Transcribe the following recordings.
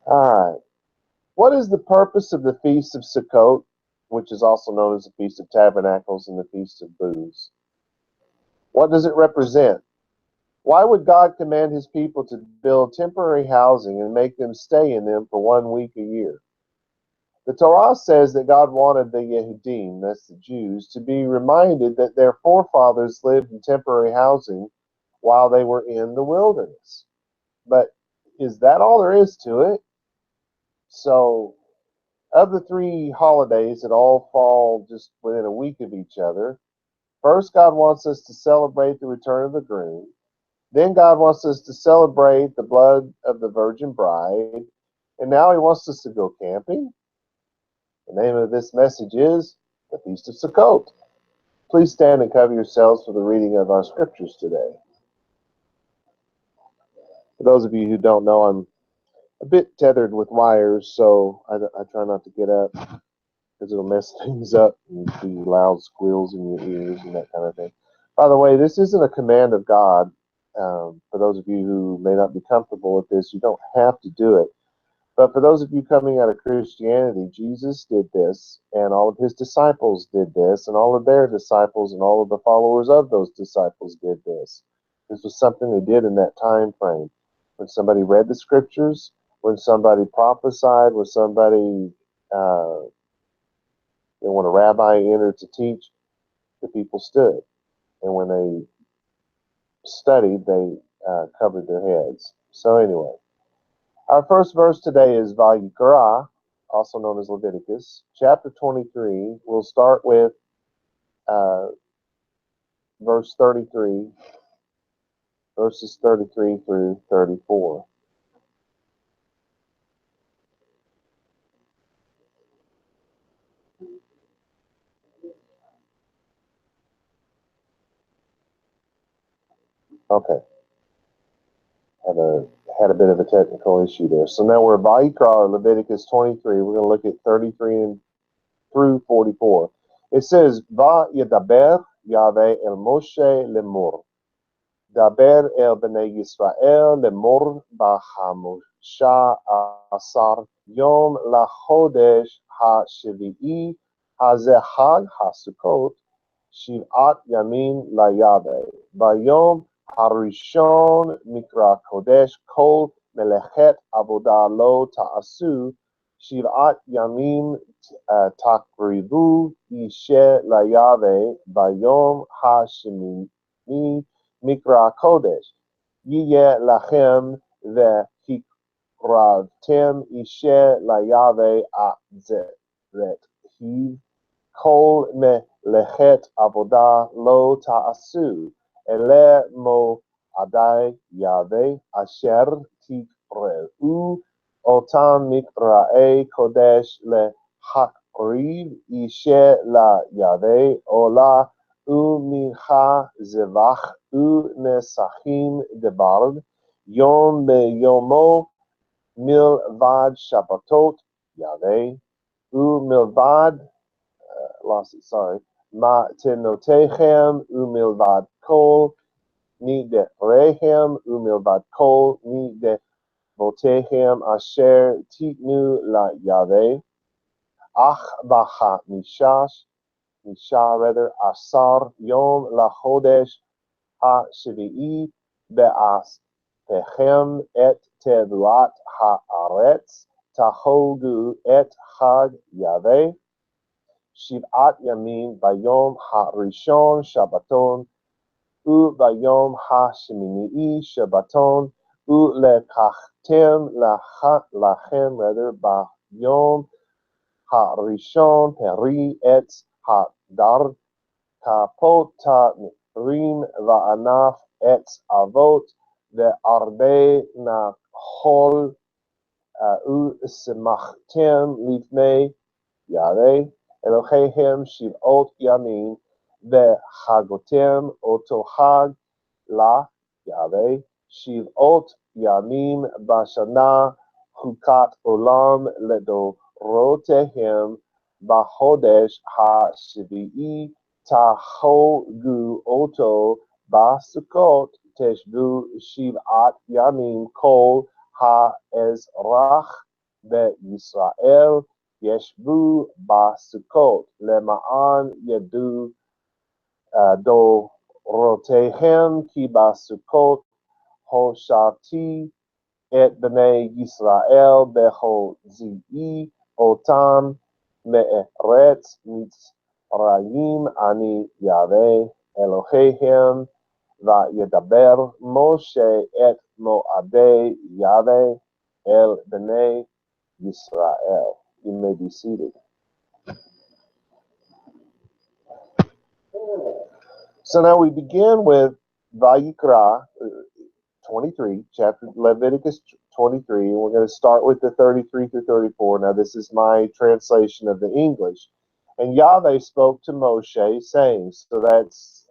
All right. What is the purpose of the Feast of Sukot, which is also known as the Feast of Tabernacles and the Feast of Booths? What does it represent? Why would God command his people to build temporary housing and make them stay in them for 1 week a year? The Torah says that God wanted the Yehudim, that's the Jews, to be reminded that their forefathers lived in temporary housing while they were in the wilderness. But is that all there is to it? So, of the three holidays that all fall just within a week of each other, first God wants us to celebrate the return of the groom. Then God wants us to celebrate the blood of the virgin bride. And now he wants us to go camping. The name of this message is the Feast of Sukot. Please stand and cover yourselves for the reading of our scriptures today. For those of you who don't know, I'm a bit tethered with wires, so I try not to get up because it'll mess things up and be loud squeals in your ears and that kind of thing. By the way, this isn't a command of God. For those of you who may not be comfortable with this, you don't have to do it. But for those of you coming out of Christianity, Jesus did this, and all of his disciples did this, and all of their disciples and all of the followers of those disciples did this. This was something they did in that time frame. When somebody read the scriptures, when somebody prophesied, when somebody, when a rabbi entered to teach, the people stood. And when they studied, they covered their heads. So anyway, our first verse today is Vayikra, also known as Leviticus, chapter 23. We'll start with verse 33, verses 33 through 34. Okay, had a bit of a technical issue there. So now we're Vayikra, Leviticus 23. We're going to look at 33 through 44. It says, Va Yadaber Yahweh el Moshe lemur. Daber el bnei Yisrael lemur bahamosha asar yom lachodesh ha-shvi'i hazeh hag ha-Sukot shiv'at yamin layave. Bayom harishon mikra kodesh kol melechet avodah lo ta'asu shiv'at yamim takrivu ishe layave. Bayom ha-shemini Mikra Kodesh, Yiye Lachem Vehikravtem Ishe Layave Azeret Hiv Kol Melechet Avodah Lo Ta'asu Ele Mo Adai Yave Asher Tikreu Otam Mikrae Kodesh Le Hakriv Ishe La Yave Ola Umincha Zevach Unesachim Debard Yom Beyomo Milvad Shabbatot Yahweh Umilvad lost it, sorry. Matenotechem Umilvad Kol Niderehem Umilvad Kol Nidevotechem Asher Titnu La Yahweh Ach Baha Misha rather Asar Yom LaChodesh HaShevi'i Be'as Techem Et Tevuat Haaretz Tahogu Et Chag Yahweh Shiv'at Yamin Bayom HaRishon Shabbaton U Bayom HaShemini'i Shabbaton U Lekachtem Lachem rather Bayom HaRishon Peri Et Hadar Kapota Rim Va'anaf Etz Avot Ve'arbe Nachol U'semachtem Lifnei Yahweh Eloheihem Shiv'ot Yamin Ve'chagotem Oto Chag La Yahweh Shiv'ot Yamim Bashana Chukat Olam Ledorotehem Bachodesh HaShevi'i Tahogu Oto Basukot Teshvu Shiv'at Yamim Kol האזרח בישראל ישבו בסוכות למען ידעו דורותיהם כי בסוכות הושבתי את בני ישראל בהוציאי אותם מארץ מצרים אני יהוה אלוהיהם וידבר משה את מועדי יהוה אל בני Israel. You may be seated. So now we begin with Vayikra 23, chapter Leviticus 23, and we're going to start with the 33 through 34. Now this is my translation of the English. And Yahweh spoke to Moshe, saying, so that's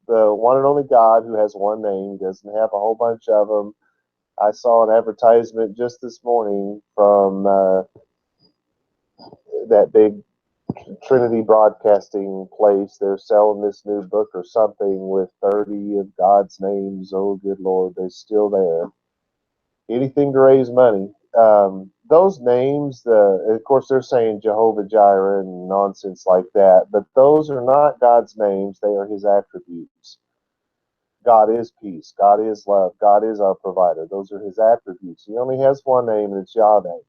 the one and only God who has one name, he doesn't have a whole bunch of them. I saw an advertisement just this morning from that big Trinity Broadcasting place. They're selling this new book or something with 30 of God's names. Oh, good Lord, they're still there. Anything to raise money. Those names, of course, they're saying Jehovah Jireh and nonsense like that, but those are not God's names. They are his attributes. God is peace. God is love. God is our provider. Those are his attributes. He only has one name, and it's Yahweh.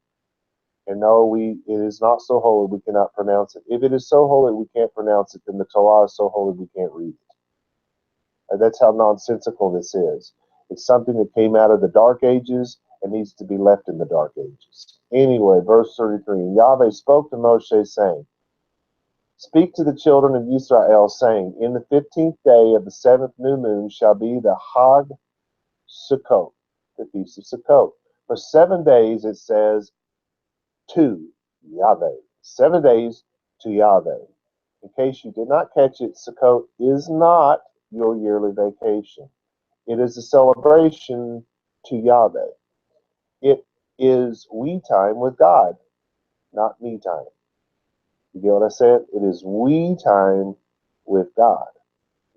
And no, it is not so holy we cannot pronounce it. If it is so holy we can't pronounce it, then the Torah is so holy we can't read it. And that's how nonsensical this is. It's something that came out of the dark ages and needs to be left in the dark ages. Anyway, verse 33, Yahweh spoke to Moshe, saying, speak to the children of Israel, saying, in the 15th day of the 7th new moon shall be the Hag Sukot, the Feast of Sukot. For 7 days it says, to Yahweh. 7 days to Yahweh. In case you did not catch it, Sukkot is not your yearly vacation. It is a celebration to Yahweh. It is we time with God, not me time. You get what I said? It is we time with God,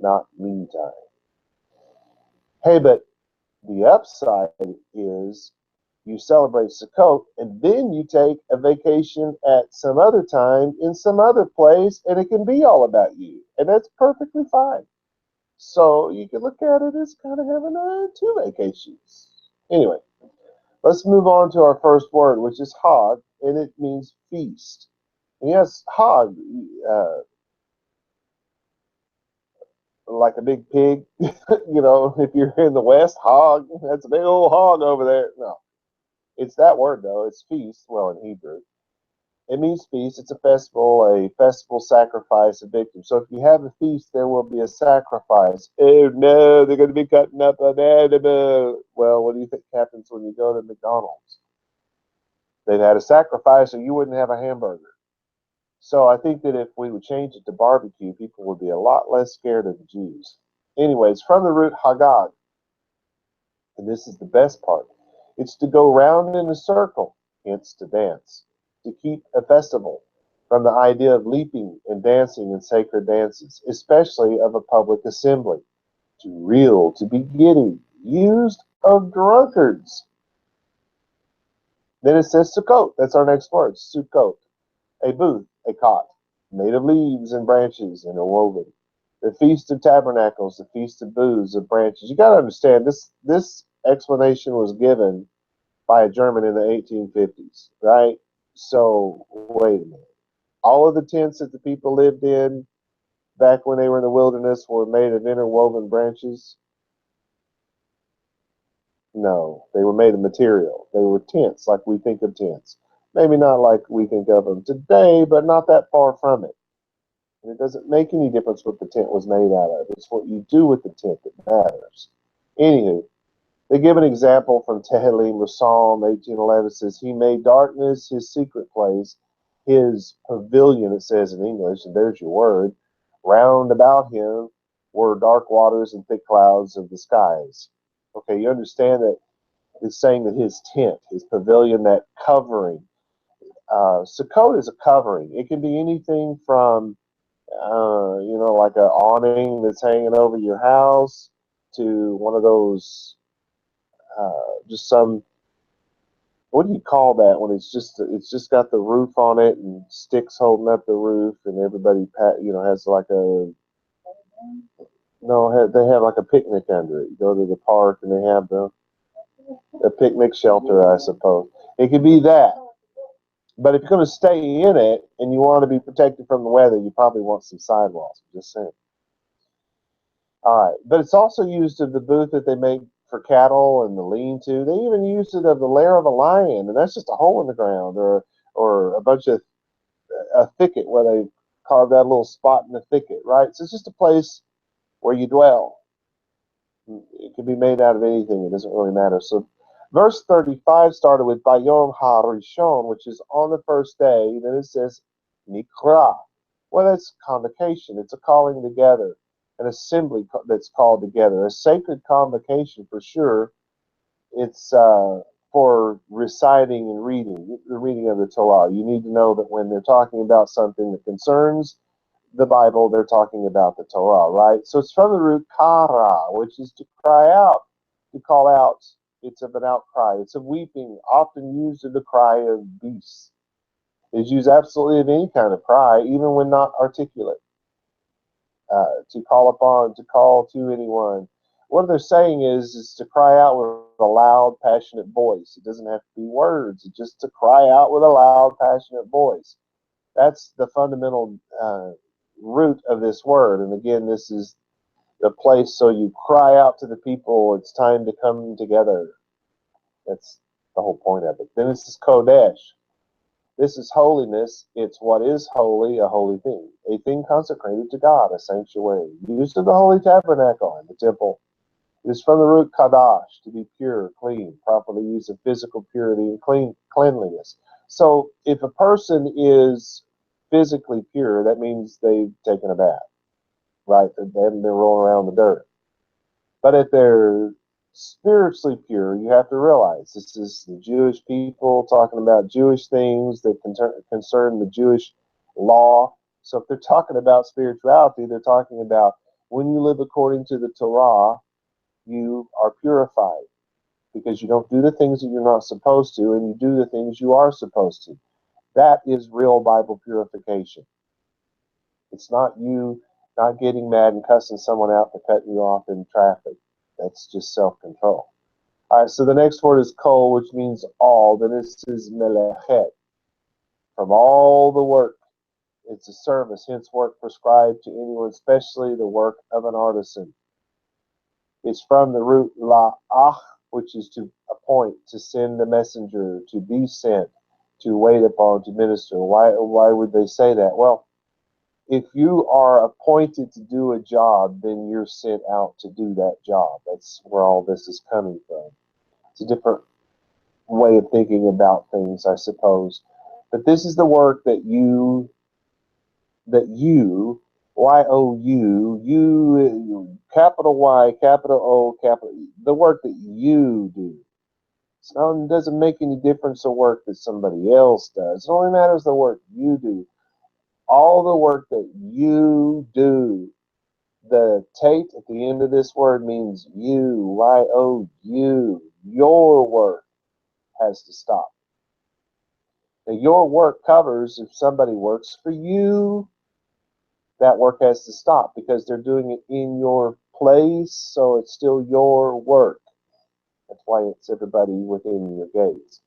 not me time. Hey, but the upside is you celebrate Sukkot, and then you take a vacation at some other time in some other place, and it can be all about you, and that's perfectly fine. So you can look at it as kind of having two vacations. Anyway, let's move on to our first word, which is Hag, and it means feast. And yes, Hag, like a big pig, if you're in the West, hog, that's a big old hog over there. No, it's that word though. It's feast. Well, in Hebrew, it means feast. It's a festival sacrifice, a victim. So if you have a feast, there will be a sacrifice. Oh no, they're going to be cutting up an animal. Well, what do you think happens when you go to McDonald's? They've had a sacrifice, or you wouldn't have a hamburger. So I think that if we would change it to barbecue, people would be a lot less scared of the Jews. Anyways, from the root Hagag, and this is the best part, it's to go round in a circle, hence to dance, to keep a festival, from the idea of leaping and dancing in sacred dances, especially of a public assembly, to reel, to be giddy, used of drunkards. Then it says Sukot, that's our next word, Sukot, a booth, a cot, made of leaves and branches interwoven. The Feast of Tabernacles, the Feast of Booths, of branches. You got to understand, this explanation was given by a German in the 1850s, right? So, wait a minute. All of the tents that the people lived in back when they were in the wilderness were made of interwoven branches? No, they were made of material. They were tents, like we think of tents. Maybe not like we think of them today, but not that far from it. And it doesn't make any difference what the tent was made out of. It's what you do with the tent that matters. Anywho, they give an example from Tehillim, where Psalm 18:11 says, he made darkness his secret place, his pavilion, it says in English, and there's your word. Round about him were dark waters and thick clouds of the skies. Okay, you understand that it's saying that his tent, his pavilion, that covering. Sukkot is a covering. It can be anything from like an awning that's hanging over your house, to one of those, just some what do you call that when it's just got the roof on it and sticks holding up the roof and everybody has like a no they have like a picnic under it. You go to the park and they have the picnic shelter, I suppose. It could be that. But if you're going to stay in it and you want to be protected from the weather, you probably want some sidewalls. I'm just saying. All right, but it's also used of the booth that they make for cattle and the lean-to. They even used it of the lair of a lion, and that's just a hole in the ground, or a bunch of a thicket where they carved out a little spot in the thicket, right? So it's just a place where you dwell. It can be made out of anything. It doesn't really matter. So verse 35 started with Bayom HaRishon, which is on the first day. Then it says Nikra. Well, that's convocation. It's a calling together, an assembly that's called together, a sacred convocation for sure. It's for reciting and reading, the reading of the Torah. You need to know that when they're talking about something that concerns the Bible, they're talking about the Torah, right? So it's from the root kara, which is to cry out, to call out. It's of an outcry. It's a weeping, often used as the cry of beasts. It's used absolutely of any kind of cry, even when not articulate. To call upon, to call to anyone. What they're saying is to cry out with a loud, passionate voice. It doesn't have to be words. It's just to cry out with a loud, passionate voice. That's the fundamental root of this word. And again, this is the place. So you cry out to the people. It's time to come together. That's the whole point of it. Then this is Kodesh. This is holiness. It's what is holy, a holy thing, a thing consecrated to God, a sanctuary, used in the holy tabernacle and the temple. It is from the root kadash, to be pure, clean, properly used of physical purity and cleanliness. So if a person is physically pure, that means they've taken a bath, right? They haven't been rolling around in the dirt. But if they're spiritually pure, you have to realize this is the Jewish people talking about Jewish things that concern the Jewish law. So if they're talking about spirituality, they're talking about when you live according to the Torah, you are purified because you don't do the things that you're not supposed to, and you do the things you are supposed to. That is real Bible purification. It's not you not getting mad and cussing someone out for cutting you off in traffic. That's just self-control. All right, so the next word is kol, which means all. Then this is melechet, from all the work. It's a service, hence work prescribed to anyone, especially the work of an artisan. It's from the root la'ach, which is to appoint, to send a messenger, to be sent, to wait upon, to minister. Why would they say that? Well, if you are appointed to do a job, then you're sent out to do that job. That's where all this is coming from. It's a different way of thinking about things, I suppose. But this is the work that you, you, capital Y, capital O, capital E, the work that you do. So it doesn't make any difference the work that somebody else does. It only matters the work you do. All the work that you do. The tate at the end of this word means you, Y-O-U. Your work has to stop. Now, your work covers if somebody works for you, that work has to stop because they're doing it in your place, so it's still your work. That's why it's everybody within your gates.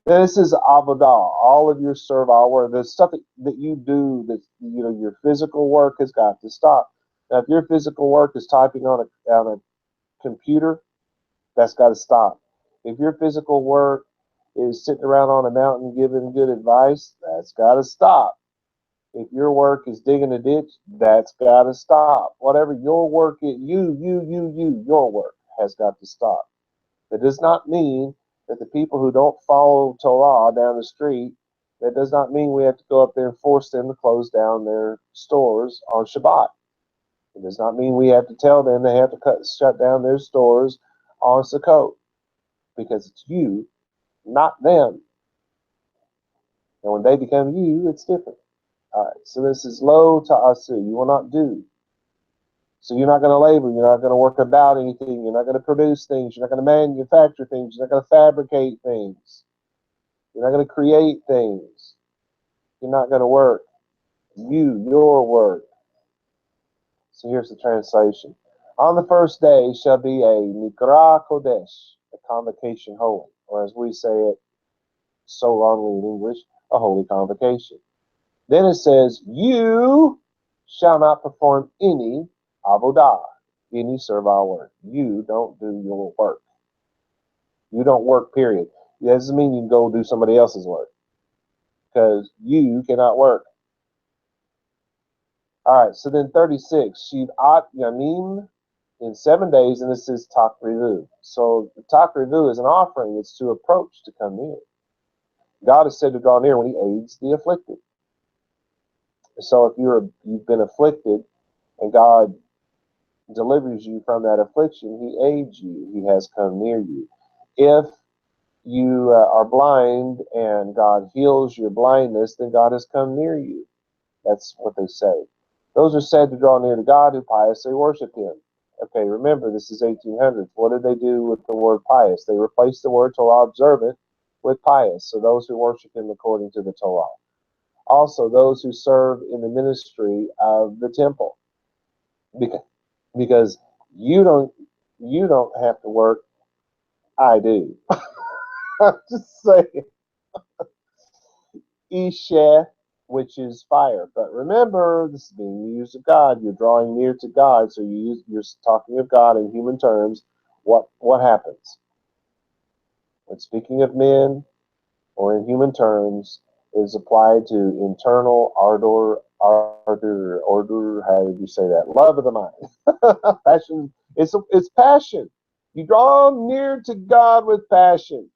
This is avodah, all of your servile work, the stuff that you do, that your physical work has got to stop. Now, if your physical work is typing on a computer, that's got to stop. If your physical work is sitting around on a mountain giving good advice, that's got to stop. If your work is digging a ditch, that's got to stop. Whatever your work is, your work has got to stop. That does not mean that the people who don't follow Torah down the street, that does not mean we have to go up there and force them to close down their stores on Shabbat. It does not mean we have to tell them they have to shut down their stores on Sukkot, because it's you, not them. And when they become you, it's different. All right, so this is lo ta'asu. You will not do. So you're not going to labor. You're not going to work about anything. You're not going to produce things. You're not going to manufacture things. You're not going to fabricate things. You're not going to create things. You're not going to work. Your work. So here's the translation. On the first day shall be a Mikra Kodesh, a convocation holy, or as we say it so wrongly in English, a holy convocation. Then it says, you shall not perform any avodah, any servile work. You don't do your work. You don't work, period. It doesn't mean you can go do somebody else's work, because you cannot work. All right, so then 36, Shiv At Yamim, in 7 days, and this is Tak Revu. So the Tak Revu is an offering. It's to approach, to come near. God is said to draw near when he aids the afflicted. So if you've been afflicted and God delivers you from that affliction, he aids you. He has come near you. If you are blind and God heals your blindness, then God has come near you. That's what they say. Those are said to draw near to God who piously worship him. Okay, remember, this is 1800s. What did they do with the word pious? They replaced the word Torah observant with pious. So those who worship him according to the Torah. Also, those who serve in the ministry of the temple. Because you don't have to work. I do. I'm just saying. Ishe, which is fire. But remember, this is being used of God. You're drawing near to God, so you're talking of God in human terms. What happens? When speaking of men or in human terms, is applied to internal ardor, how do you say that? Love of the mind. Passion. It's passion. You draw near to God with passion.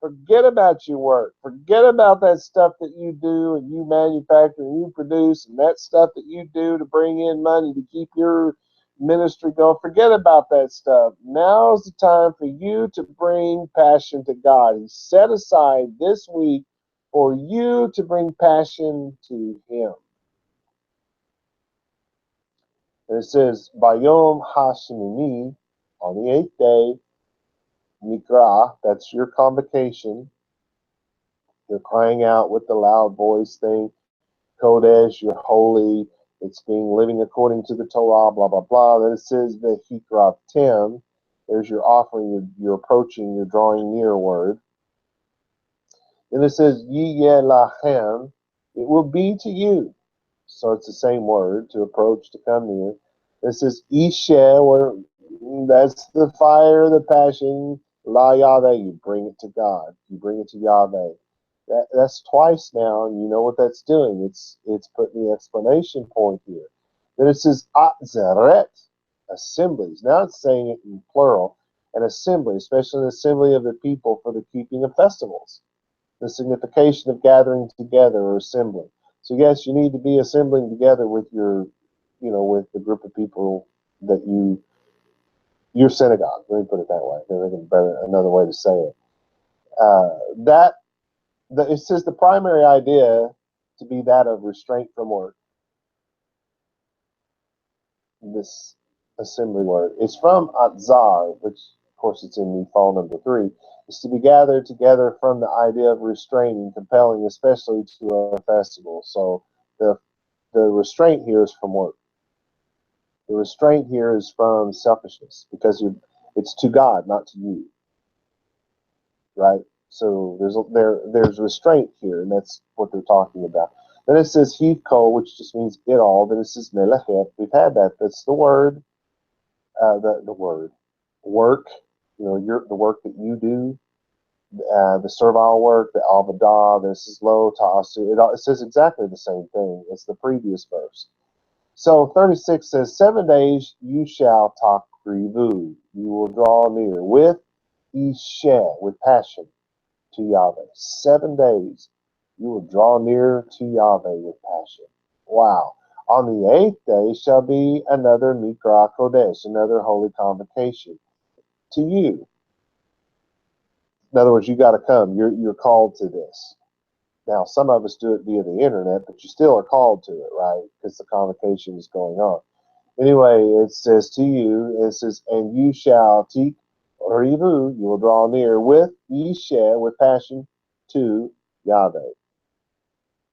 Forget about your work. Forget about that stuff that you do and you manufacture and you produce and that stuff that you do to bring in money to keep your ministry going. Forget about that stuff. Now's the time for you to bring passion to God. He set aside this week for you to bring passion to him. And it says, Bayom Hashemini, on the 8th day, Mikra, that's your convocation. You're crying out with the loud voice thing. Kodesh, you're holy. It's being living according to the Torah, blah, blah, blah. Then it says the Hikra Tem. There's your offering, you're approaching, you're drawing near word. Then it says Yiyeh Lachem. It will be to you. So it's the same word, to approach, to come near. This is Ishe, where that's the fire, the passion. La Yahweh, you bring it to God. You bring it to Yahweh. That's twice now, and you know what that's doing. It's putting the explanation point here. Then it says Atzeret, assemblies. Now it's saying it in plural, an assembly, especially an assembly of the people for the keeping of festivals. The signification of gathering together or assembling. So yes, you need to be assembling together with with the group of people that your synagogue. Let me put it that way. There's another way to say it. It says the primary idea to be that of restraint from work. This assembly word. It's from atzar, which of course it's in the fall number 3. Is to be gathered together from the idea of restraining, compelling, especially to a festival. So the restraint here is from work. The restraint here is from selfishness because it's to God, not to you, right? So there's restraint here, and that's what they're talking about. Then it says Hivko, which just means it all. Then it says Melechet. We've had that. That's the word. The word work. The work that you do. The servile work, the alvadah. This is lo ta'asu. It says exactly the same thing. It's the previous verse. So 36 says, 7 days you shall talk rivu. You will draw near with isheh, with passion, to Yahweh. 7 days you will draw near to Yahweh with passion. Wow. On the 8th day shall be another Mikra Kodesh, another holy convocation to you. In other words, you got to come. You're called to this. Now, some of us do it via the internet, but you still are called to it, right? Because the convocation is going on. Anyway, it says to you, it says, and you shall teach, or you will draw near with Yeshua, with passion, to Yahweh.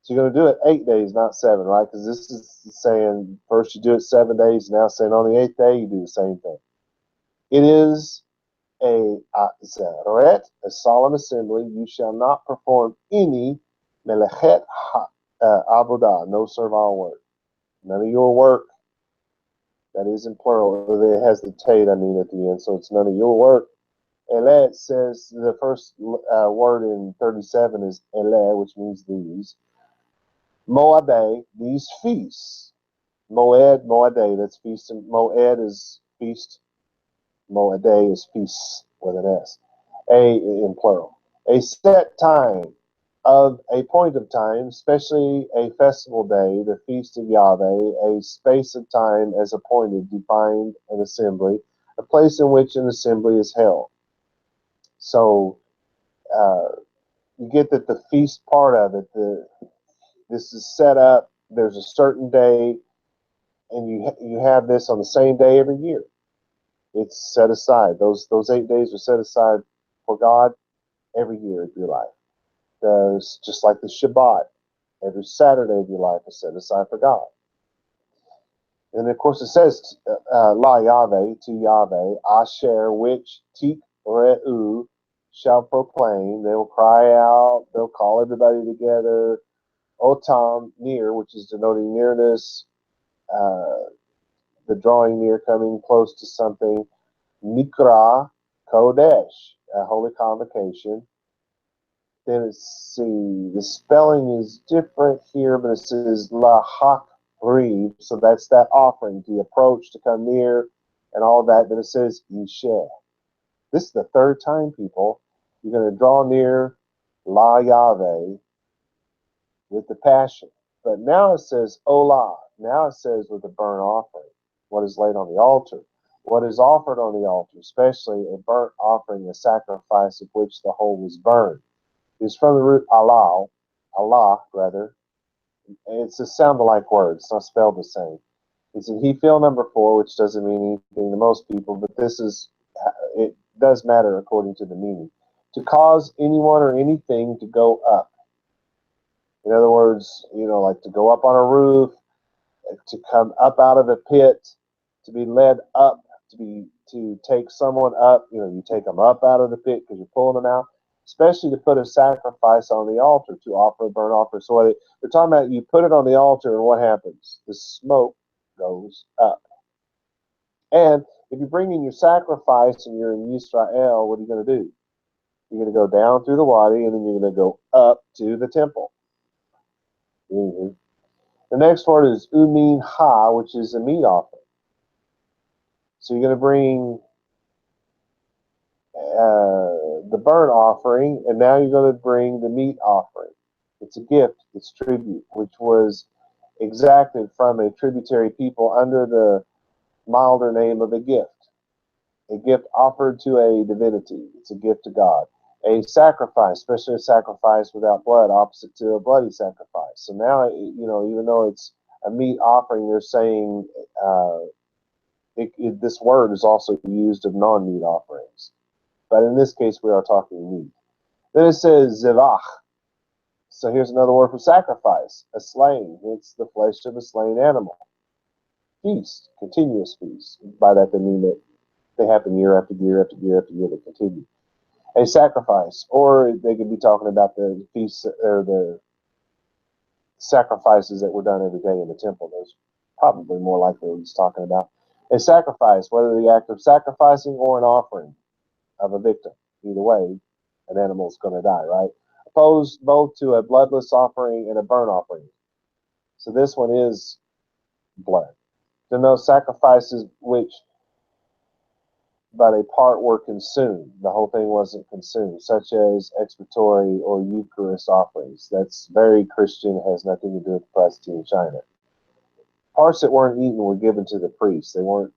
So you're going to do it 8 days, not 7, right? Because this is saying first you do it 7 days, now saying on the 8th day you do the same thing. It is a zaret, a solemn assembly. You shall not perform any melechet avodah, no servile work. None of your work. That is in plural. It has the tate, at the end, so it's none of your work. Eleh says the first word in 37 is eleh, which means these. Moaday, these feasts. Moed, Moaday, that's feast. And Moed is feast. Moaday is feast with an S. A in plural. A set time of a point of time, especially a festival day, the feast of Yahweh, a space of time as appointed, defined an assembly, a place in which an assembly is held. So you get that the feast part of it, this is set up. There's a certain day, and you have this on the same day every year. It's set aside. Those 8 days are set aside for God every year of your life. Just like the Shabbat, every Saturday of your life is set aside for God. And of course it says, La Yahweh, to Yahweh, Asher, which Tikreu shall proclaim. They'll cry out, they'll call everybody together. Otam, near, which is denoting nearness, the drawing near, coming close to something. Mikra Kodesh, a holy convocation. Then let's see, the spelling is different here, but it says La Hakriv, so that's that offering, the approach, to come near, and all of that. Then it says Yisheh. This is the third time, people. You're going to draw near La Yahweh with the passion. But now it says Olah. Now it says with the burnt offering, what is laid on the altar. What is offered on the altar, especially a burnt offering, a sacrifice of which the whole was burned, is from the root Allah, rather. It's a sound-alike word. It's not spelled the same. It's in He-Fil number 4, which doesn't mean anything to most people, but it does matter according to the meaning. To cause anyone or anything to go up. In other words, like to go up on a roof, to come up out of a pit, to be led up, to take someone up. You take them up out of the pit because you're pulling them out. Especially to put a sacrifice on the altar, to offer a burnt offering. So they're talking about, you put it on the altar, and what happens? The smoke goes up. And if you bring in your sacrifice and you're in Yisrael, what are you going to do? You're going to go down through the wadi, and then you're going to go up to the temple. Mm-hmm. The next word is umin ha, which is a meat offering. So you're going to bring the burnt offering, and now you're going to bring the meat offering. It's a gift, it's tribute, which was exacted from a tributary people under the milder name of a gift offered to a divinity. It's a gift to God. A sacrifice, especially a sacrifice without blood, opposite to a bloody sacrifice. So now, even though it's a meat offering, they're saying this word is also used of non-meat offerings. But in this case, we are talking meat. Then it says zevach. So here's another word for sacrifice, a slaying. It's the flesh of a slain animal. Feast, continuous feast. By that they mean that they happen year after year after year after year. They continue. A sacrifice, or they could be talking about the feasts or the sacrifices that were done every day in the temple. Those probably more likely what he's talking about. A sacrifice, whether the act of sacrificing or an offering of a victim. Either way, an animal's going to die, right? Opposed both to a bloodless offering and a burnt offering. So this one is blood. There are no sacrifices which but a part were consumed. The whole thing wasn't consumed, such as expiatory or Eucharist offerings. That's very Christian, has nothing to do with the Protestant in China. Parts that weren't eaten were given to the priests. They weren't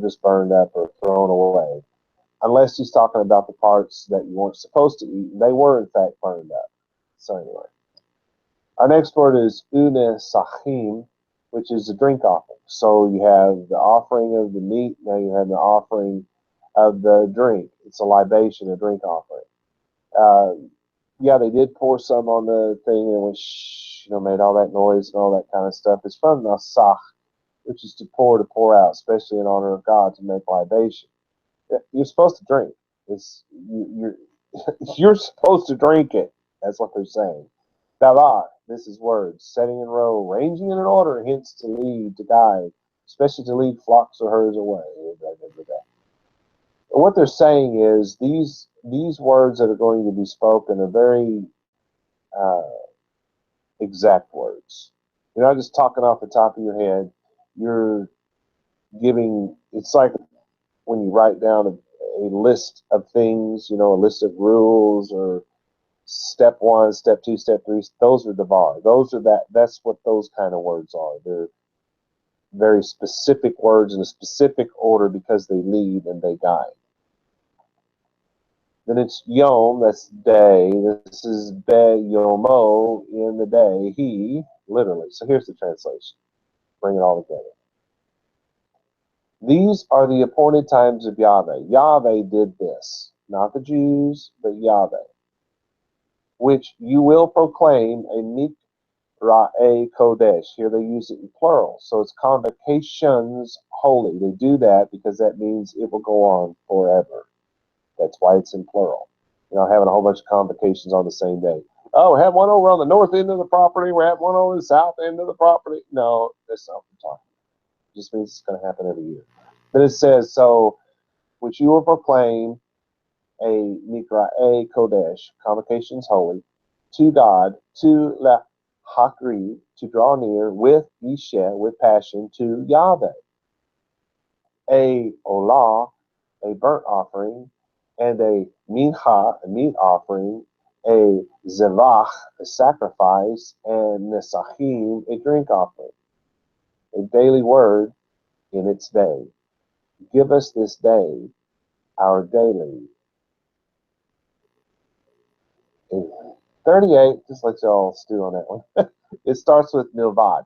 just burned up or thrown away. Unless he's talking about the parts that you weren't supposed to eat. They were, in fact, burned up. So anyway. Our next word is unesachim, which is a drink offering. So you have the offering of the meat. Now you have the offering of the drink. It's a libation, a drink offering. yeah, they did pour some on the thing and it went shh, made all that noise and all that kind of stuff. It's from nasach, which is to pour out, especially in honor of God, to make libation. You're supposed to drink. You're you're supposed to drink it. That's what they're saying. Davar, this is words, setting in row, ranging in an order, hence to lead, to guide, especially to lead flocks or herds away. What they're saying is these words that are going to be spoken are very uh, exact words. You're not just talking off the top of your head. You're giving. It's like when you write down a list of things, a list of rules or step one, step two, step three. Those are davar. That's what those kind of words are. They're very specific words in a specific order because they lead and they guide. Then it's yom, that's day. This is be yomo, in the day, he, literally. So here's the translation. Bring it all together. These are the appointed times of Yahweh. Yahweh did this. Not the Jews, but Yahweh. Which you will proclaim a mikra'e kodesh. Here they use it in plural. So it's convocations holy. They do that because that means it will go on forever. That's why it's in plural. Having a whole bunch of convocations on the same day. Oh, we have one over on the north end of the property. We have one over the south end of the property. No, that's not what I'm talking about. It just means it's going to happen every year. Then it says, so, which you will proclaim a mikra'e kodesh, convocations holy, to God, to la hakri, to draw near, with yisheh, with passion, to Yahweh. A olah, a burnt offering, and a mincha, a meat offering, a zevach, a sacrifice, and nesachim, a drink offering. A daily word in its day. Give us this day our daily. 38, just let y'all stew on that one. It starts with milvad.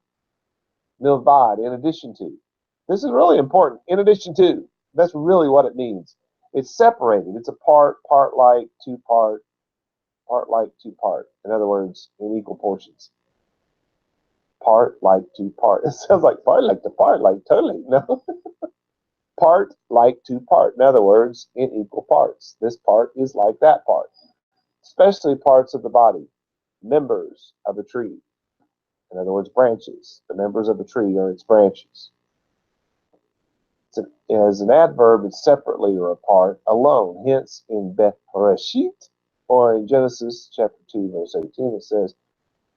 Milvad, in addition to. This is really important. In addition to. That's really what it means. It's separated. It's a part like, two part like, two part. In other words, in equal portions. Part like, two part. It sounds like part like to part, like totally. No. Part like, two part. In other words, in equal parts. This part is like that part. Especially parts of the body. Members of a tree. In other words, branches. The members of a tree are its branches. As an adverb, it's separately or apart, alone. Hence, in Bereshit, or in Genesis chapter 2, verse 18, it says,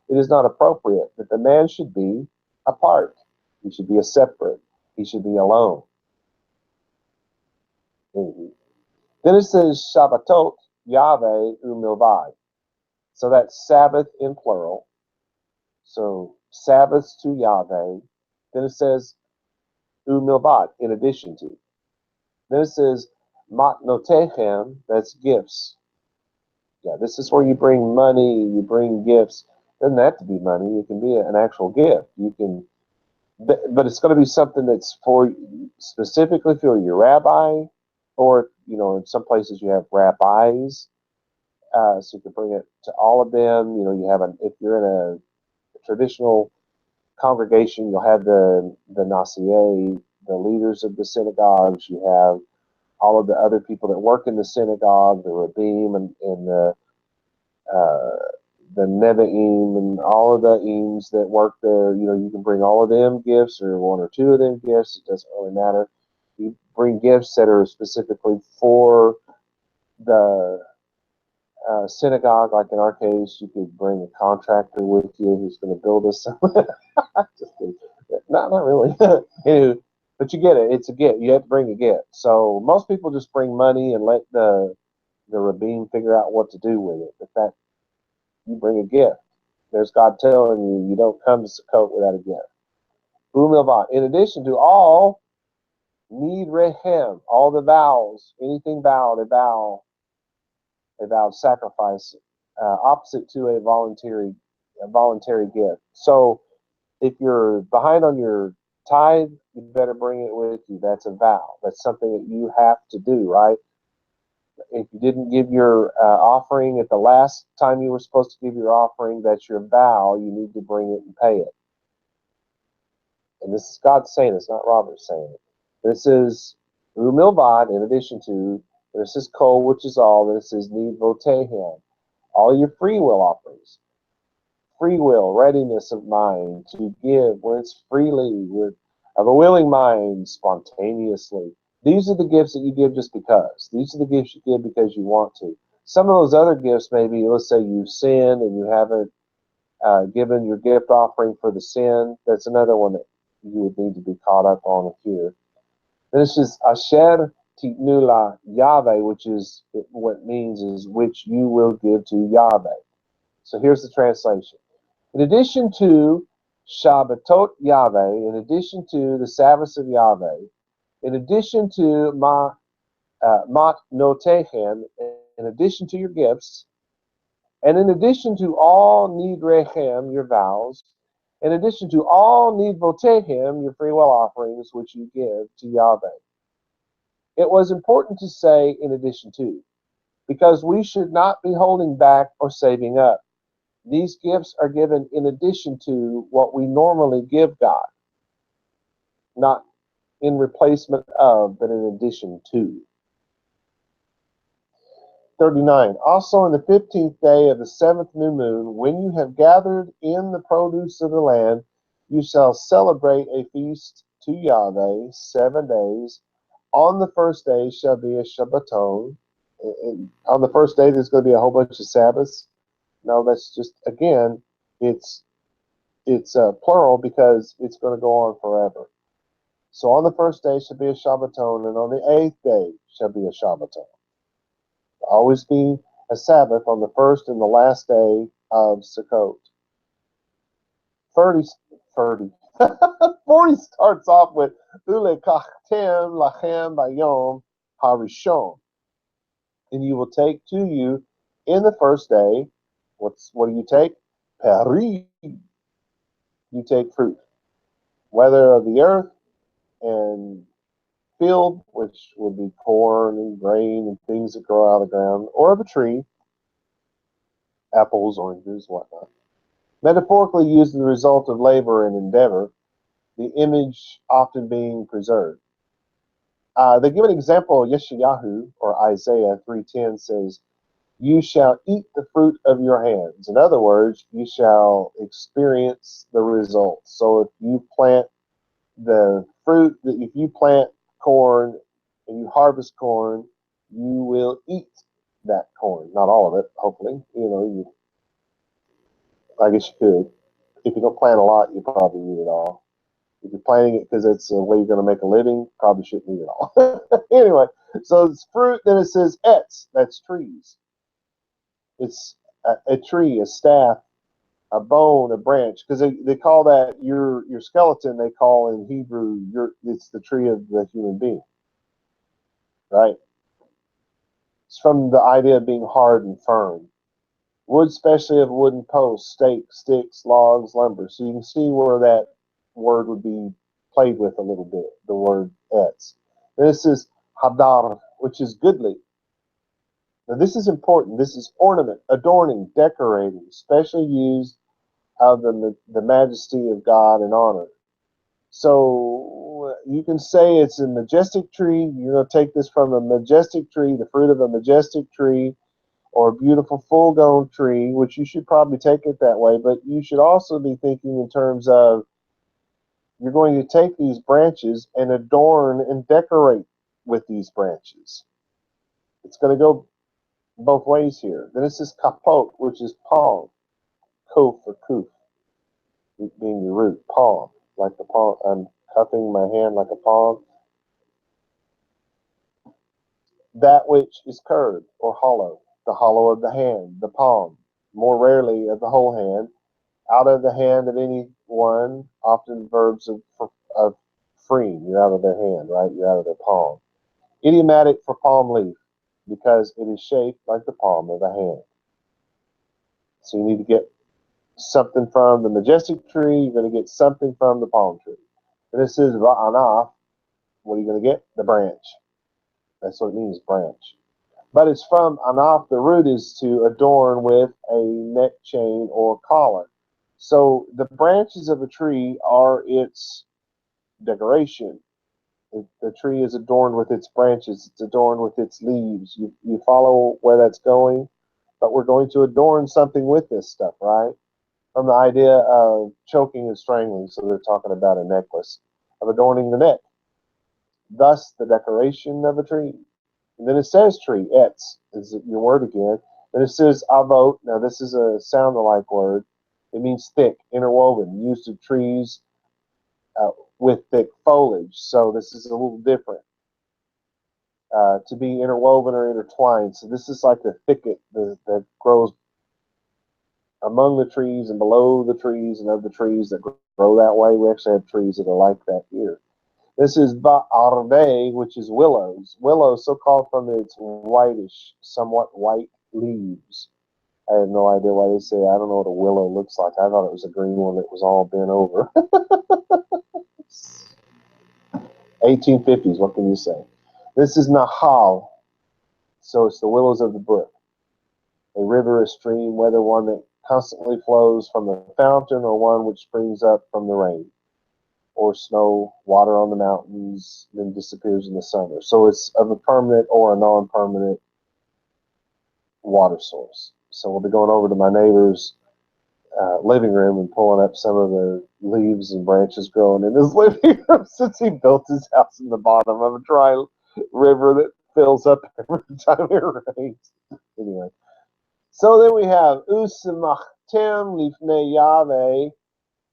it is not appropriate that the man should be apart. He should be a separate. He should be alone. Then it says, Shabbatot, Yahweh, umilvad. So that's Sabbath in plural. So Sabbaths to Yahweh. Then it says, umilvad, in addition to. Then it says, matnotechem, that's gifts. Yeah, this is where you bring money, you bring gifts. It doesn't have to be money. It can be an actual gift. You can, but it's going to be something that's for specifically for your rabbi, or in some places you have rabbis, so you can bring it to all of them. You have if you're in a traditional congregation, you'll have the nasieh, the leaders of the synagogues. You have all of the other people that work in the synagogue, the rabbim and the nevi'im and all of the eames that work there. You can bring all of them gifts or one or two of them gifts. It doesn't really matter. You bring gifts that are specifically for the synagogue. Like in our case, you could bring a contractor with you who's going to build us. Just kidding. Not really. Anyway, but you get it. It's a gift. You have to bring a gift. So most people just bring money and let the rabbin figure out what to do with it. In fact, you bring a gift. There's God telling you don't come to Sukkot without a gift. Umilvat. In addition to all need rehem, all the vows, anything vowed, a vowed sacrifice, opposite to a voluntary gift. So if you're behind on your tithe, you better bring it with you. That's a vow. That's something that you have to do, right? if you didn't give your offering at the last time you were supposed to give your offering, that's your vow. You need to bring it and pay it. And this is God saying it, it's not Robert saying it. This is umilvad, in addition to, this is kol, which is all, this is need votehem, all your free will offerings. Free will, readiness of mind to give when it's freely, with of a willing mind, spontaneously. These are the gifts that you give just because. These are the gifts you give because you want to. Some of those other gifts, maybe, let's say you sin and you haven't given your gift offering for the sin. That's another one that you would need to be caught up on here. Then it's just Asher Titnula Yahweh, which is what it means is which you will give to Yahweh. So here's the translation. In addition to Shabbatot Yahweh, in addition to the Sabbaths of Yahweh, in addition to Mat Notehem, in addition to your gifts, and in addition to all Nidrechem, your vows, in addition to all Nidvotehem, your freewill offerings, which you give to Yahweh. It was important to say in addition to, because we should not be holding back or saving up. These gifts are given in addition to what we normally give God, not in replacement of, but in addition to. 39. Also on the 15th day of the 7th new moon, when you have gathered in the produce of the land, you shall celebrate a feast to Yahweh 7 days. On the first day shall be a Shabbaton. On the first day there's going to be a whole bunch of Sabbaths. No, that's just, again, it's plural because it's going to go on forever. So on the first day shall be a Shabbaton, and on the 8th day shall be a Shabbaton. Always be a Sabbath on the first and the last day of Sukkot. 40 starts off with Ulekachtem lachem bayom harishon, and you will take to you in the first day. What do you take? Peri. You take fruit, whether of the earth and field, which would be corn and grain and things that grow out of the ground, or of a tree, apples, oranges, whatnot. Metaphorically used as the result of labor and endeavor, the image often being preserved. They give an example. Yeshayahu, or Isaiah 3:10 says, "You shall eat the fruit of your hands." In other words, you shall experience the results. So if you plant the fruit, if you plant corn and you harvest corn, you will eat that corn. Not all of it, hopefully. I guess you could. If you don't plant a lot, you probably eat it all. If you're planting it because it's a way you're going to make a living, probably shouldn't eat it all. Anyway, so it's fruit, then it says etz, that's trees. It's a tree, a staff, a bone, a branch, because they call that your skeleton, they call in Hebrew, it's the tree of the human being, right? It's from the idea of being hard and firm. Wood, especially of wooden posts, stakes, sticks, logs, lumber. So you can see where that word would be played with a little bit, the word etz. This is hadar, which is goodly. Now this is important. This is ornament, adorning, decorating, especially used of the majesty of God and honor. So you can say it's a majestic tree. You're going to take this from a majestic tree, the fruit of a majestic tree, or a beautiful full-grown tree, which you should probably take it that way, but you should also be thinking in terms of you're going to take these branches and adorn and decorate with these branches. It's going to go both ways here. Then it says kapot, which is palm. Kuf or kuf, being your root. Palm, like the palm. I'm cupping my hand like a palm. That which is curved or hollow. The hollow of the hand, the palm. More rarely of the whole hand. Out of the hand of anyone, often verbs of freeing. You're out of their hand, right? You're out of their palm. Idiomatic for palm leaf, because it is shaped like the palm of a hand. So you need to get something from the majestic tree. You're going to get something from the palm tree. And this is va'anaf. What are you going to get? The branch. That's what it means, branch. But it's from anaf. The root is to adorn with a neck chain or collar. So the branches of a tree are its decoration. The tree is adorned with its branches. It's adorned with its leaves. You follow where that's going? But we're going to adorn something with this stuff, right? From the idea of choking and strangling, so they're talking about a necklace, of adorning the neck. Thus, the decoration of a tree. And then it says tree, etz, is your word again. Then it says avot. Now, this is a sound-alike word. It means thick, interwoven, used of trees uh, with thick foliage. So this is a little different. To be interwoven or intertwined. So this is like the thicket that grows among the trees and below the trees and of the trees that grow that way. We actually have trees that are like that here. This is ba'arve, which is willows. Willows, so called from its whitish, somewhat white leaves. I have no idea why they say, I don't know what a willow looks like. I thought it was a green one that was all bent over. 1850s, what can you say? This is Nahal, so it's the willows of the brook. A river, a stream, whether one that constantly flows from the fountain or one which springs up from the rain or snow, water on the mountains, then disappears in the summer. So it's of a permanent or a non-permanent water source. So we'll be going over to my neighbor's living room and pulling up some of the leaves and branches growing in his living room since he built his house in the bottom of a dry river that fills up every time it rains. Anyway. So then we have Usimachtem Lifnei Yahweh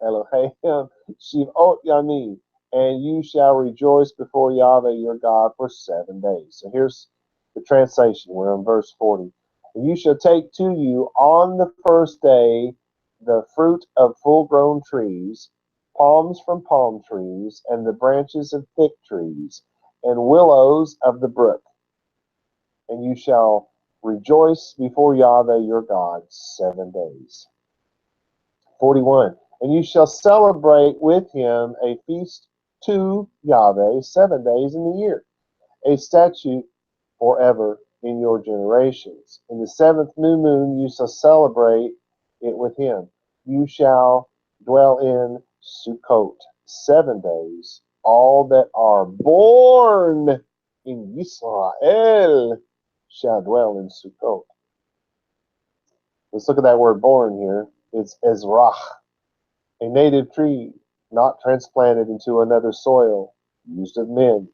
Elohim Shivot Yamim, and you shall rejoice before Yahweh your God for 7 days. So here's the translation. We're in verse 40. And you shall take to you on the first day the fruit of full-grown trees, palms from palm trees, and the branches of thick trees, and willows of the brook. And you shall rejoice before Yahweh your God 7 days. 41. And you shall celebrate with him a feast to Yahweh 7 days in the year, a statute forever in your generations. In the seventh new moon you shall celebrate it with him. You shall dwell in Sukot 7 days. All that are born in Israel shall dwell in Sukot. Let's look at that word born here. It's Ezrach, a native tree, not transplanted into another soil, used of men.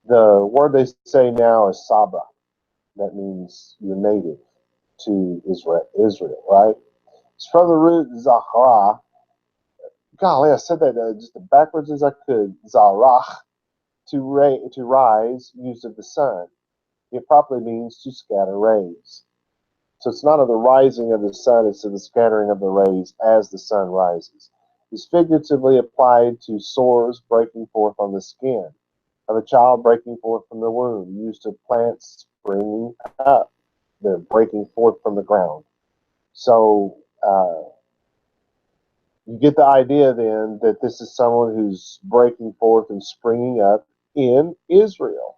The word they say now is Saba. That means you're native to Israel, right? It's from the root Zahra. Golly, I said that just as backwards as I could. Zarach, to rise, used of the sun. It properly means to scatter rays. So it's not of the rising of the sun, it's of the scattering of the rays as the sun rises. It's figuratively applied to sores breaking forth on the skin, of a child breaking forth from the womb, used to plants springing up. They're breaking forth from the ground. So you get the idea then that this is someone who's breaking forth and springing up in Israel.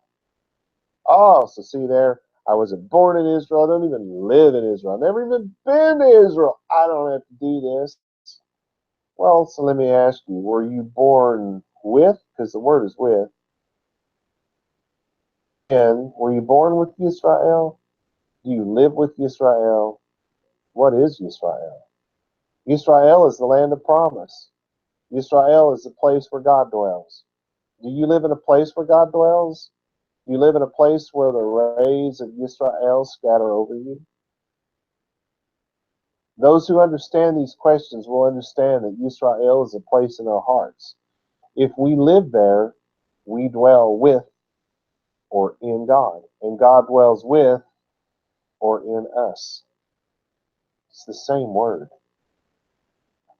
Oh, so see there, I wasn't born in Israel. I don't even live in Israel. I've never even been to Israel. I don't have to do this. Well, so let me ask you, were you born with, because the word is with, and were you born with Israel? Do you live with Israel? What is Israel? Israel is the land of promise. Israel is the place where God dwells. Do you live in a place where God dwells? Do you live in a place where the rays of Israel scatter over you? Those who understand these questions will understand that Israel is a place in our hearts. If we live there, we dwell with or in God, and God dwells with or in us. It's the same word.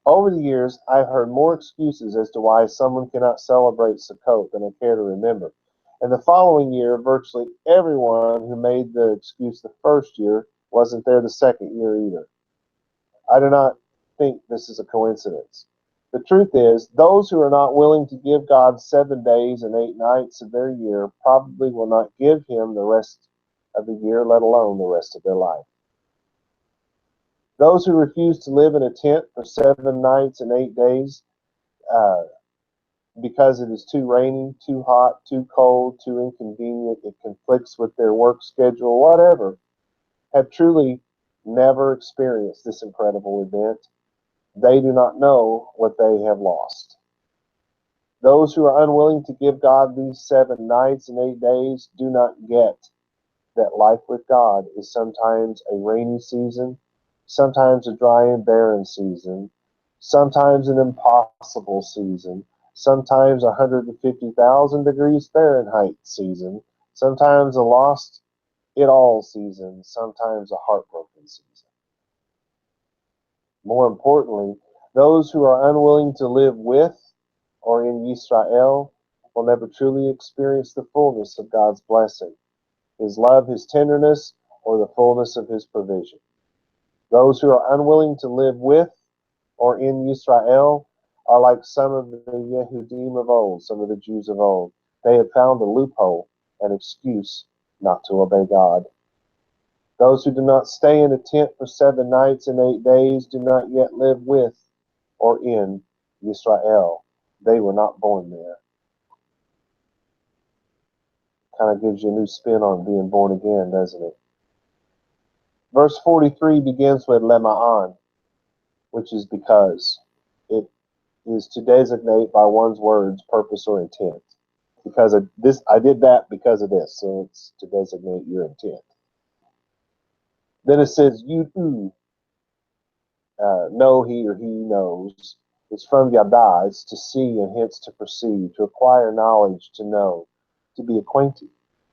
Over the years, I've heard more excuses as to why someone cannot celebrate Sukkot than I care to remember. And the following year, virtually everyone who made the excuse the first year wasn't there the second year either. I do not think this is a coincidence. The truth is, those who are not willing to give God 7 days and 8 nights of their year probably will not give him the rest of the year, let alone the rest of their life. Those who refuse to live in a tent for 7 nights and 8 days because it is too rainy, too hot, too cold, too inconvenient, it conflicts with their work schedule, whatever, have truly never experienced this incredible event. They do not know what they have lost. Those who are unwilling to give God these 7 nights and 8 days do not get that life with God is sometimes a rainy season, sometimes a dry and barren season, sometimes an impossible season, sometimes 150,000 degrees Fahrenheit season, sometimes a lost it all season, sometimes a heartbroken season. More importantly, those who are unwilling to live with or in Yisrael will never truly experience the fullness of God's blessing, His love, His tenderness, or the fullness of His provision. Those who are unwilling to live with or in Yisrael are like some of the Yehudim of old, some of the Jews of old. They have found a loophole, an excuse not to obey God. Those who do not stay in a tent for 7 nights and 8 days do not yet live with or in Yisrael. They were not born there. Kind of gives you a new spin on being born again, doesn't it? Verse 43 begins with lema'an, which is because. It is to designate by one's words, purpose, or intent. Because of this, I did that because of this, so it's to designate your intent. Then it says, you do know he or he knows. It's from yada, it's to see and hence to perceive, to acquire knowledge, to know, to be acquainted.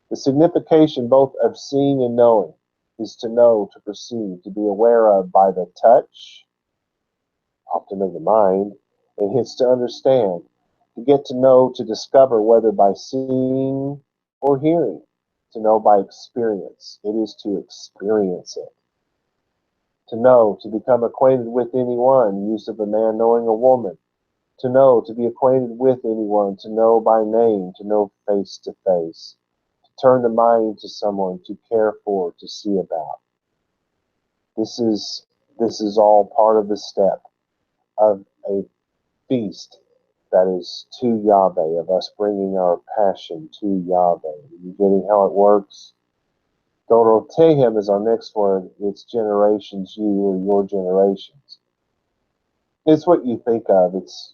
The signification both of seeing and knowing is to know, to perceive, to be aware of by the touch, often of the mind, and hence to understand, to get to know, to discover, whether by seeing or hearing, to know by experience. It is to experience it. To know, to become acquainted with anyone, use of a man knowing a woman. To know, to be acquainted with anyone, to know by name, to know face to face. To turn the mind to someone, to care for, to see about. This is all part of the step of a feast that is to Yahweh, of us bringing our passion to Yahweh. You getting how it works? Dorotehem is our next word. It's generations, you or your generations. It's what you think of. It's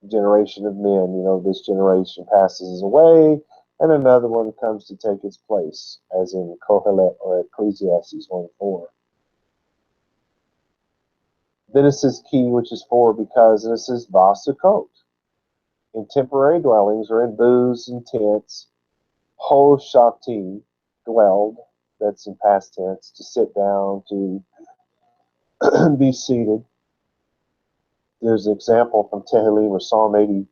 generation of men. You know, this generation passes away, and another one comes to take its place, as in Kohelet or Ecclesiastes 1:4. Then it says key, which is for because, and it says Sukot. In temporary dwellings or in booths and tents, Ho Shati, dwelled, that's in past tense, to sit down, to be seated. There's an example from Tehillim or Psalm 80,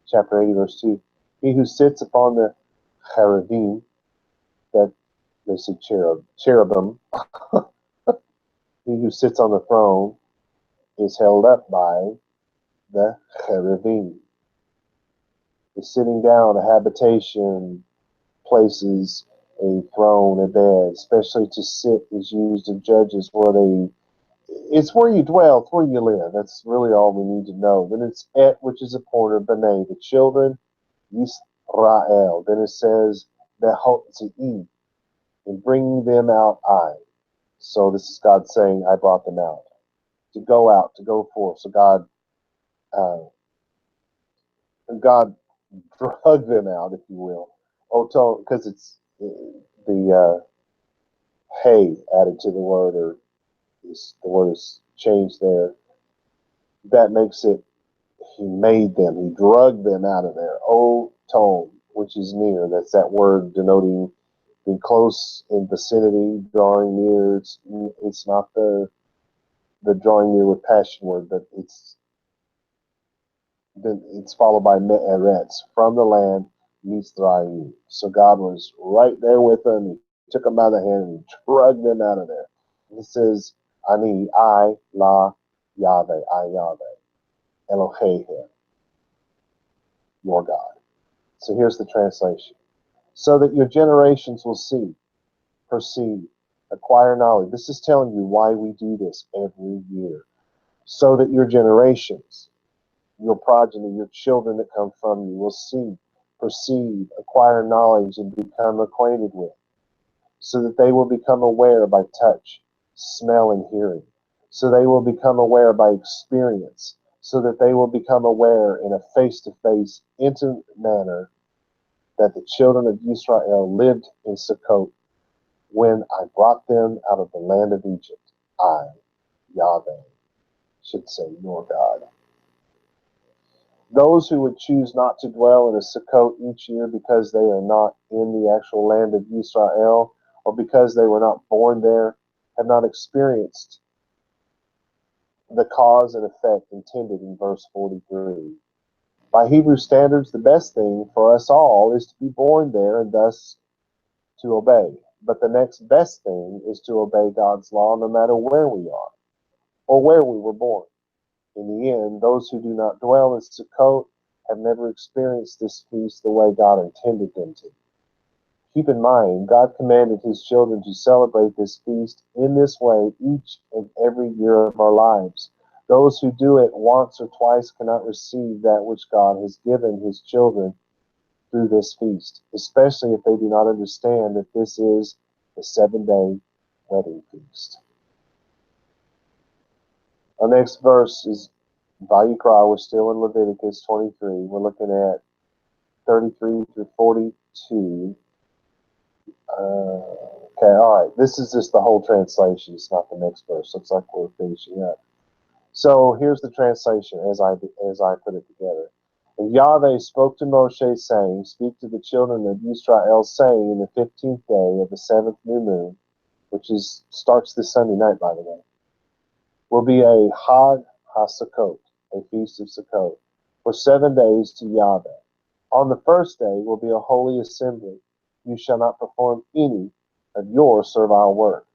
chapter 80, verse 2. He who sits upon the cherubim, that they say cherubim, he who sits on the throne is held up by the cherubim. The sitting down, a habitation, places, a throne, a bed, especially to sit is used in Judges where it's where you dwell, it's where you live. That's really all we need to know. Then it's et, which is a pointer, b'nai, the children, Yisrael. Then it says, behotzi, and bringing them out I. So this is God saying, I brought them out. To go out, to go forth. So God drug them out, if you will. Because it's the hey added to the word, or the word is changed there. That makes it, he made them, he drugged them out of there. Tone, which is near. That's that word denoting being close in vicinity, drawing near. It's not the drawing near with passion word, but it's followed by me'eretz, from the land, Mitzrayim. So God was right there with them. He took them by the hand and drugged them out of there. He says, Ani, I, La, Yahweh, I, Yahweh, Eloheihem, your God. So here's the translation. So that your generations will see perceive, acquire knowledge. This is telling you why we do this every year. So that your generations, your progeny, your children that come from you will see, perceive, acquire knowledge, and become acquainted with, so that they will become aware by touch, smell, and hearing, so they will become aware by experience, so that they will become aware in a face-to-face, intimate manner that the children of Israel lived in Sukkot when I brought them out of the land of Egypt. I, Yahweh, should say your God. Those who would choose not to dwell in a Sukkot each year because they are not in the actual land of Israel, or because they were not born there, have not experienced the cause and effect intended in verse 43. By Hebrew standards, the best thing for us all is to be born there and thus to obey. But the next best thing is to obey God's law no matter where we are or where we were born. In the end, those who do not dwell in Sukkot have never experienced this feast the way God intended them to. Keep in mind, God commanded his children to celebrate this feast in this way each and every year of our lives. Those who do it once or twice cannot receive that which God has given his children through this feast, especially if they do not understand that this is the 7-day wedding feast. Our next verse is Vayikra. We're still in Leviticus 23. We're looking at 33 through 42. Okay, all right. This is just the whole translation. It's not the next verse. Looks like we're finishing up. So here's the translation as I put it together. And Yahweh spoke to Moshe, saying, Speak to the children of Israel, saying, in the 15th day of the 7th new moon, which starts this Sunday night, by the way, will be a Hag HaSukkot, a feast of Sukkot, for 7 days to Yahweh. On the first day will be a holy assembly. You shall not perform any of your servile work.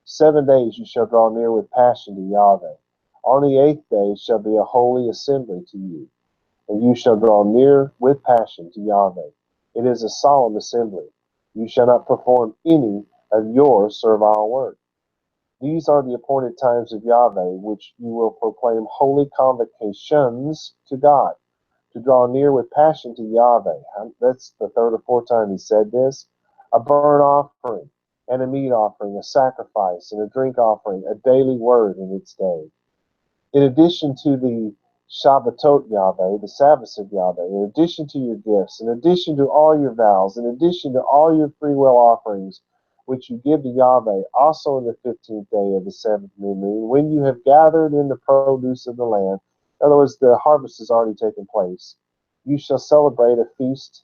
7 days you shall draw near with passion to Yahweh. On the 8th day shall be a holy assembly to you, and you shall draw near with passion to Yahweh. It is a solemn assembly. You shall not perform any of your servile work. These are the appointed times of Yahweh, which you will proclaim holy convocations to God, to draw near with passion to Yahweh. That's the third or fourth time he said this. A burnt offering, and a meat offering, a sacrifice, and a drink offering, a daily word in its day. In addition to the Shabbatot Yahweh, the Sabbaths of Yahweh, in addition to your gifts, in addition to all your vows, in addition to all your free will offerings, which you give to Yahweh, also in the 15th day of the 7th new moon, when you have gathered in the produce of the land, in other words, the harvest has already taken place, you shall celebrate a feast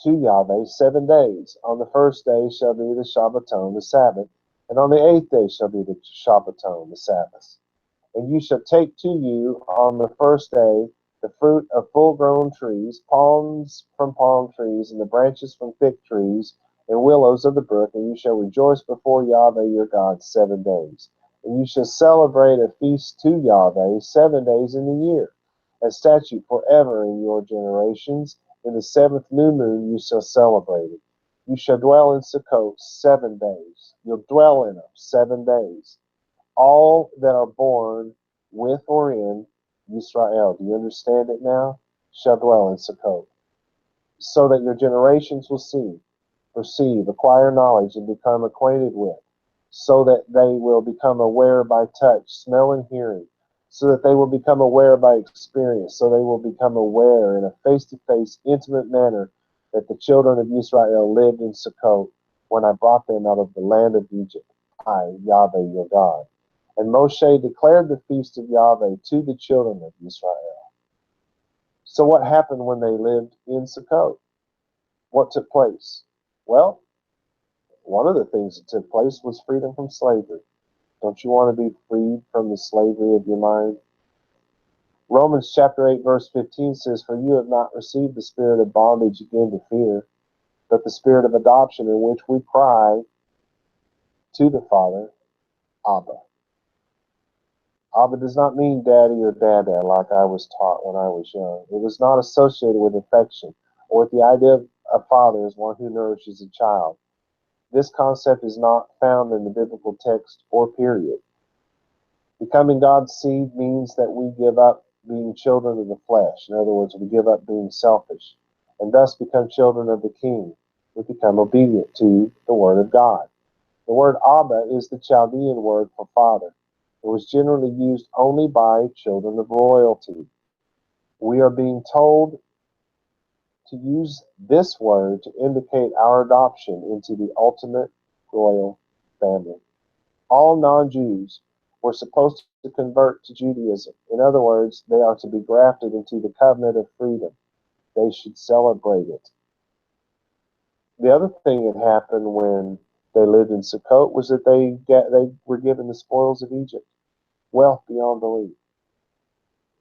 to Yahweh 7 days. On the first day shall be the Shabbaton, the Sabbath, and on the 8th day shall be the Shabbaton, the Sabbath. And you shall take to you on the first day the fruit of full-grown trees, palms from palm trees, and the branches from fig trees, and willows of the brook, and you shall rejoice before Yahweh your God 7 days. And you shall celebrate a feast to Yahweh 7 days in the year, a statute forever in your generations. In the 7th new moon you shall celebrate it. You shall dwell in Sukkot 7 days. You'll dwell in them 7 days. All that are born with or in Israel, do you understand it now? Shall dwell in Sukkot, so that your generations will see, perceive, acquire knowledge, and become acquainted with, so that they will become aware by touch, smell, and hearing, so that they will become aware by experience, so they will become aware in a face-to-face, intimate manner that the children of Israel lived in Sukkot when I brought them out of the land of Egypt. I, Yahweh, your God. And Moshe declared the feast of Yahweh to the children of Israel. So what happened when they lived in Sukkot? What took place? Well, one of the things that took place was freedom from slavery. Don't you want to be freed from the slavery of your mind? Romans chapter 8, verse 15 says, For you have not received the spirit of bondage again to fear, but the spirit of adoption, in which we cry to the Father, Abba. Abba does not mean daddy or dada like I was taught when I was young. It was not associated with affection or with the idea of a father as one who nourishes a child. This concept is not found in the biblical text or period. Becoming God's seed means that we give up being children of the flesh. In other words, we give up being selfish and thus become children of the King. We become obedient to the Word of God. The word Abba is the Chaldean word for father. It was generally used only by children of royalty. We are being told to use this word to indicate our adoption into the ultimate royal family. All non-Jews were supposed to convert to Judaism. In other words, they are to be grafted into the covenant of freedom. They should celebrate it. The other thing that happened when they lived in Sukot was that they were given the spoils of Egypt, wealth beyond belief.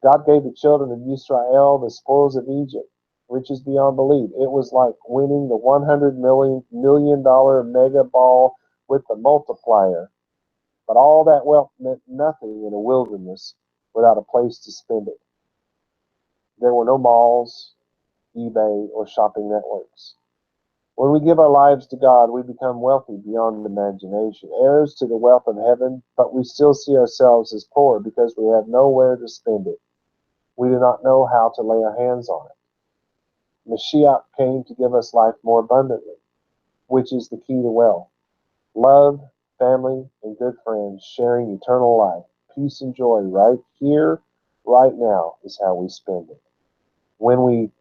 God gave the children of Israel the spoils of Egypt, riches beyond belief. It was like winning the $100 million mega ball with the multiplier. But all that wealth meant nothing in a wilderness without a place to spend it. There were no malls, eBay, or shopping networks. When we give our lives to God, we become wealthy beyond imagination, heirs to the wealth of heaven, but we still see ourselves as poor because we have nowhere to spend it. We do not know how to lay our hands on it. Mashiach came to give us life more abundantly, which is the key to wealth. Love, family, and good friends, sharing eternal life, peace and joy right here, right now is how we spend it. When we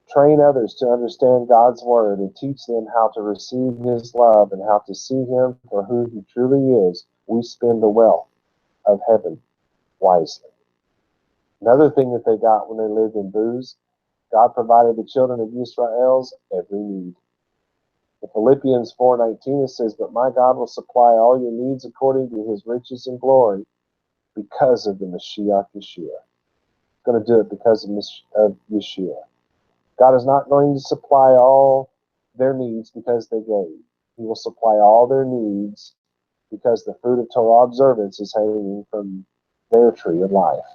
train others to understand God's word and teach them how to receive his love and how to see him for who he truly is, we spend the wealth of heaven wisely. Another thing that they got when they lived in booths, God provided the children of Israel's every need. In Philippians 4:19 it says, "But my God will supply all your needs according to his riches and glory because of the Mashiach Yeshua." He's going to do it because of Yeshua. God is not going to supply all their needs because they gave. He will supply all their needs because the fruit of Torah observance is hanging from their tree of life.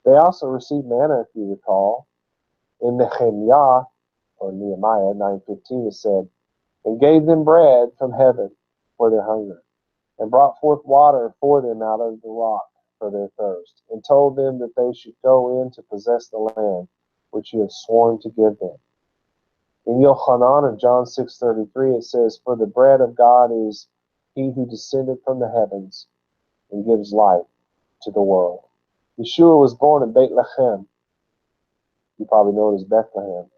They also received manna, if you recall. In Nehemiah 9:15 it said, "And gave them bread from heaven for their hunger, and brought forth water for them out of the rock for their thirst, and told them that they should go in to possess the land which you have sworn to give them." In Yochanan in John 6:33 it says, "For the bread of God is he who descended from the heavens and gives life to the world." Yeshua was born in Beit Lechem. You probably know it as Bethlehem,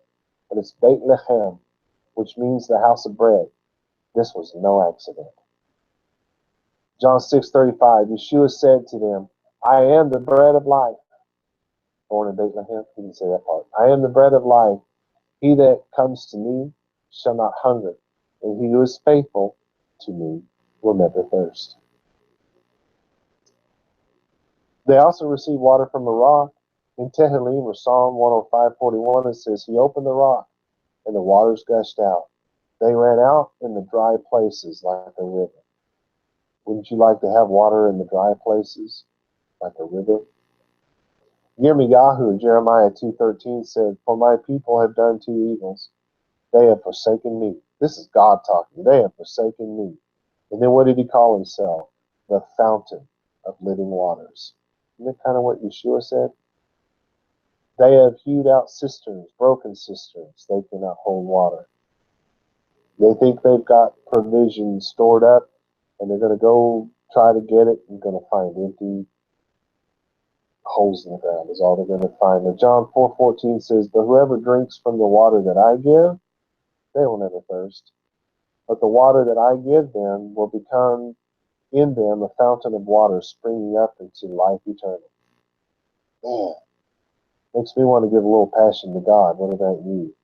but it's Beit Lechem, which means the house of bread. This was no accident. John 6:35, Yeshua said to them, "I am the bread of life." Born in Bethlehem, he didn't say that part. "I am the bread of life. He that comes to me shall not hunger, and he who is faithful to me will never thirst." They also receive water from a rock. In Tehillim, or Psalm 105:41, it says, "He opened the rock, and the waters gushed out. They ran out in the dry places like a river." Wouldn't you like to have water in the dry places like a river? Yirmiyahu in Jeremiah 2:13 said, "For my people have done two evils. They have forsaken me." This is God talking. "They have forsaken me." And then what did he call himself? The fountain of living waters. Isn't that kind of what Yeshua said? They have hewed out cisterns, broken cisterns. They cannot hold water. They think they've got provisions stored up, and they're going to go try to get it and going to find empty holes in the ground is all they're going to find. And John 4:14 says, "But whoever drinks from the water that I give, they will never thirst. But the water that I give them will become in them a fountain of water springing up into life eternal." Man, makes me want to give a little passion to God. What about you?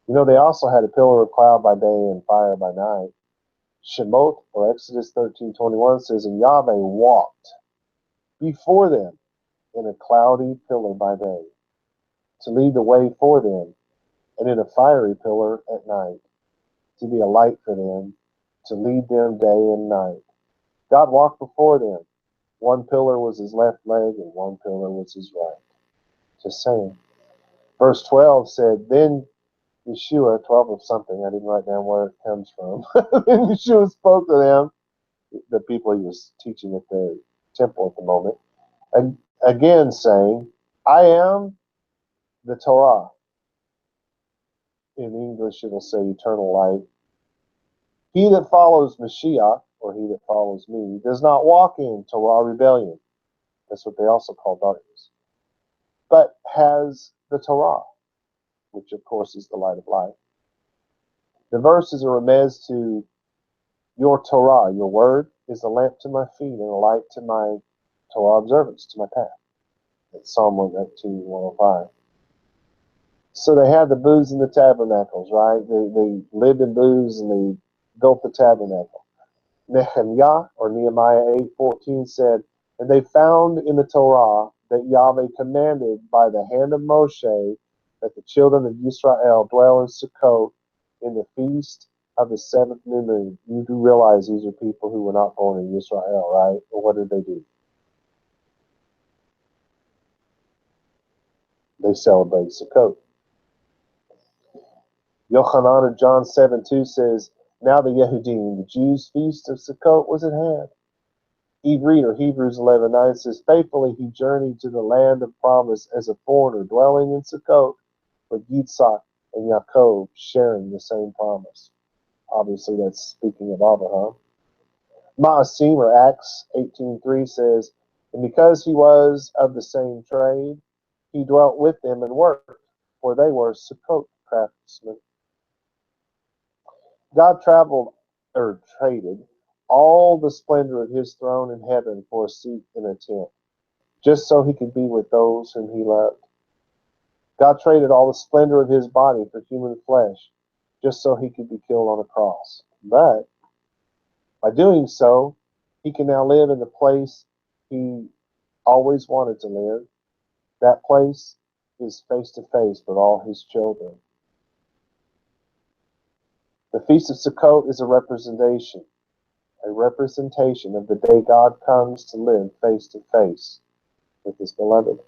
You know, they also had a pillar of cloud by day and fire by night. Shemot, or Exodus 13:21 says, "And Yahweh walked before them in a cloudy pillar by day, to lead the way for them, and in a fiery pillar at night, to be a light for them, to lead them day and night." God walked before them. One pillar was his left leg, and one pillar was his right. Just saying. Verse 12 said, "Then Yeshua, 12 of something, I didn't write down where it comes from. And Yeshua spoke to them, the people he was teaching at the temple at the moment, and again saying, I am the Torah. In English, it'll say eternal life. He that follows Mashiach, or he that follows me, does not walk in Torah rebellion. That's what they also call darkness. But has the Torah, which of course is the light of life. The verse is a remez to your Torah. Your word is a lamp to my feet and a light to my Torah observance, to my path. That's Psalm 119, 105. So they had the booths in the tabernacles, right? They lived in booths and they built the tabernacle. Nehemiah 8:14 said, and they found in the Torah that Yahweh commanded by the hand of Moshe that the children of Israel dwell in Sukot in the feast of the seventh new moon. You do realize these are people who were not born in Israel, right? Well, what did they do? They celebrated Sukkot. Yochanan in John 7:2 says, now the Yehudim, the Jews' feast of Sukkot was at hand. Read or Hebrews 11:9 says, faithfully he journeyed to the land of promise as a foreigner, dwelling in Sukkot with Yitzhak and Yaakov sharing the same promise. Obviously, that's speaking of Abraham. Ma'asim or Acts 18:3 says, and because he was of the same trade, he dwelt with them and worked, for they were Sukkot craftsmen. God traded all the splendor of his throne in heaven for a seat in a tent, just so he could be with those whom he loved. God traded all the splendor of his body for human flesh, just so he could be killed on a cross. But by doing so, he can now live in the place he always wanted to live. That place is face to face with all his children. The Feast of Sukot is a representation of the day God comes to live face to face with his beloved.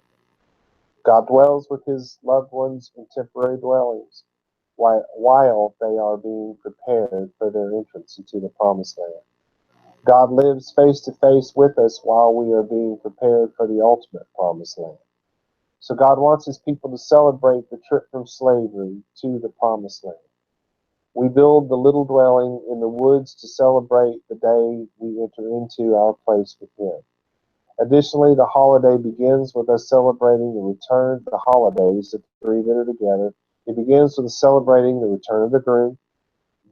God dwells with his loved ones in temporary dwellings while they are being prepared for their entrance into the promised land. God lives face to face with us while we are being prepared for the ultimate promised land. So God wants his people to celebrate the trip from slavery to the promised land. We build the little dwelling in the woods to celebrate the day we enter into our place with him. Additionally, the holiday begins with us celebrating the return of the holidays, the three that are together. It begins with celebrating the return of the groom.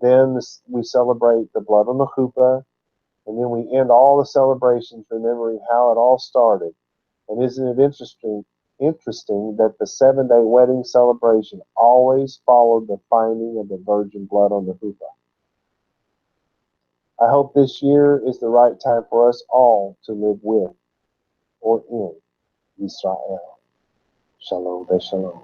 Then we celebrate the blood on the chuppah. And then we end all the celebrations remembering how it all started. And isn't it interesting that the 7-day wedding celebration always followed the finding of the virgin blood on the chuppah? I hope this year is the right time for us all to live with or in Israel. Shalom, Shalom.